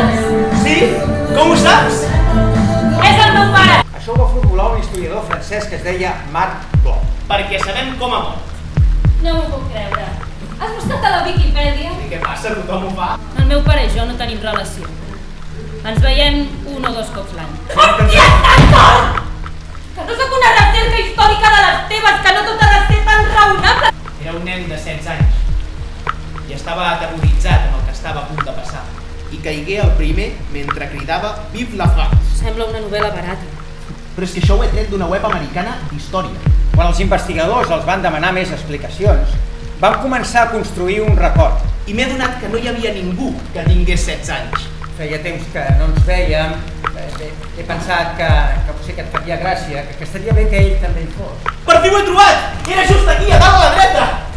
saps? Sí? Com ho saps? És el meu pare! Això ho va formular un historiador francès que es deia Marc Bloch. Perquè sabem com ha mort. No m'ho puc creure. Has buscat a la Viquipèdia? I què passa? Tothom ho fa. El meu pare i jo no tenim relació. Ens veiem 1 o 2 cops l'any. Hòstia, Que no sóc una recerca històrica de les teves, que no tot ha de ser tan raonable! Era un nen de 16 anys i estava aterroritzat amb el que estava a punt de passar. I caigué el primer mentre cridava Vive la France. Sembla una novel·la barata. Però és que això ho he tret d'una web americana d'història. Quan els investigadors els van demanar més explicacions, van començar a construir un record. I m'he donat que no hi havia ningú que tingués 16 anys. Feia temps que no ens vèiem, he pensat que potser que et faria gràcia, que estaria bé que ell també hi fos. Per fi ho he trobat! Era just aquí, a dalt a la dreta!